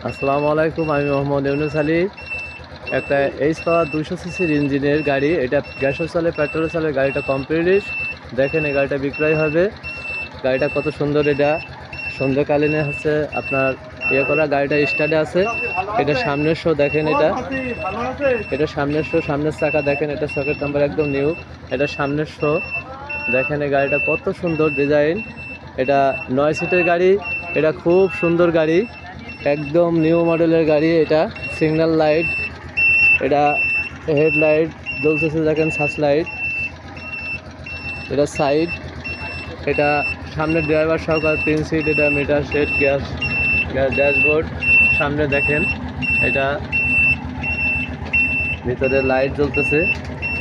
আসসালামু আলাইকুম, আমি মোহাম্মদ ইউনুস আলী। একটা এইচ পাওয়ার 200 সিসির ইঞ্জিনের গাড়ি, এটা গ্যাসও চলে পেট্রোলও চলে। গাড়িটা কমপ্লিট, দেখেন এই গাড়িটা বিক্রয় হবে। গাড়িটা কত সুন্দর, এটা সন্ধ্যাকালীনে হচ্ছে আপনার করা। গাড়িটা স্টার্টে আছে। এটা সামনের শো দেখেন, এটা সামনের শো, সামনের চাকা দেখেন, এটা সকেট নাম্বার একদম নিউ। এটা সামনের শো দেখেন, এই গাড়িটা কত সুন্দর ডিজাইন। এটা 9 সিটের গাড়ি, এটা খুব সুন্দর গাড়ি, একদম নিউ মডেলের গাড়ি। এটা সিগন্যাল লাইট, এটা হেডলাইট জ্বলতেছে দেখেন, সার্চ লাইট, এটা সাইড, এটা সামনে ড্রাইভার সহকার 3 সিট, এটা মিটার সেট, গ্যাস ড্যাশবোর্ড সামনে দেখেন, এটা ভিতরে লাইট জ্বলতেছে,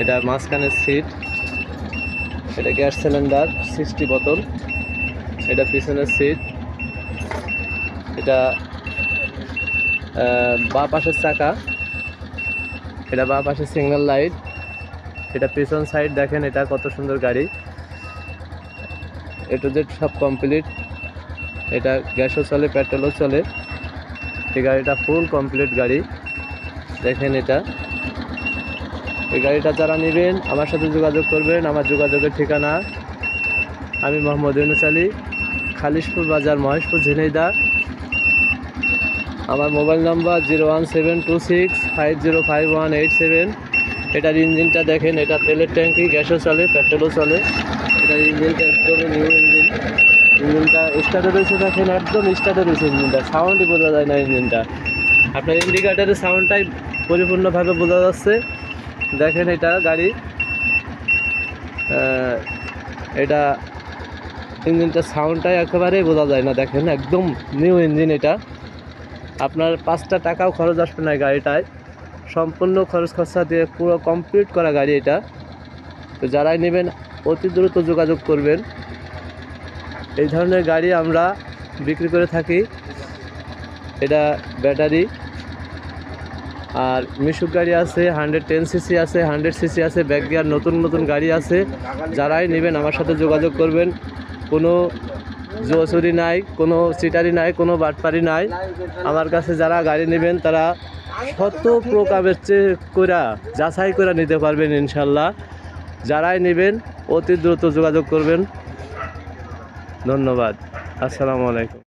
এটা মাঝখানের সিট, এটা গ্যাস সিলিন্ডার 60 বোতল, এটা পিছনের সিট, এটা বাঁ পাশের চাকা, এটা বাঁ পাশে সিগন্যাল লাইট, এটা পিছন সাইড দেখেন, এটা কত সুন্দর গাড়ি। এ টু জেড সব কমপ্লিট। এটা গ্যাসও চলে পেট্রোলও চলে, এই গাড়িটা ফুল কমপ্লিট গাড়ি দেখেন। এটা এই গাড়িটা যারা নেবেন আমার সাথে যোগাযোগ করবেন। আমার যোগাযোগের ঠিকানা, আমি মোহাম্মদ ইউনুস আলী, খালিশপুর বাজার, মহেশপুর, ঝিনাইদহ। আমার মোবাইল নাম্বার 01726505187। এটার ইঞ্জিনটা দেখেন, এটা তেলের ট্যাঙ্কি, গ্যাসও চলে পেট্রোলও চলে। এটার ইঞ্জিনটা একদম নিউ ইঞ্জিন। ইঞ্জিনটা স্টার্টে রয়েছে দেখেন, একদম স্টার্টে রয়েছে ইঞ্জিনটা, সাউন্ডই বোঝা যায় না ইঞ্জিনটা। আপনার ইন্ডিকেটারের সাউন্ডটাই পরিপূর্ণভাবে বোঝা যাচ্ছে দেখেন। এটা গাড়ি, এটা ইঞ্জিনটার সাউন্ডটাই একেবারেই বোঝা যায় না দেখেন, একদম নিউ ইঞ্জিন। এটা আপনার 5টা টাকাও খরচ আসবে না গাড়িটায়, সম্পূর্ণ খরচ খরচা দিয়ে পুরো কমপ্লিট করা গাড়ি এটা। তো যারাই নেবেন অতি দ্রুত যোগাযোগ করবেন। এই ধরনের গাড়ি আমরা বিক্রি করে থাকি। এটা ব্যাটারি আর মিশুক গাড়ি আছে, 110 সিসি আছে, 100 সিসি আছে, ব্যাক গিয়ার, নতুন নতুন গাড়ি আছে। যারাই নেবেন আমার সাথে যোগাযোগ করবেন। কোনো জুয়াচুরি নাই, কোনো চিটারি নাই, কোনো বাটপারি নাই। আমার কাছে যারা গাড়ি নেবেন তারা শত প্রকারের করে যাচাই করে নিতে পারবেন ইনশাল্লাহ। যারাই নেবেন অতি দ্রুত যোগাযোগ করবেন। ধন্যবাদ। আসসালামু আলাইকুম।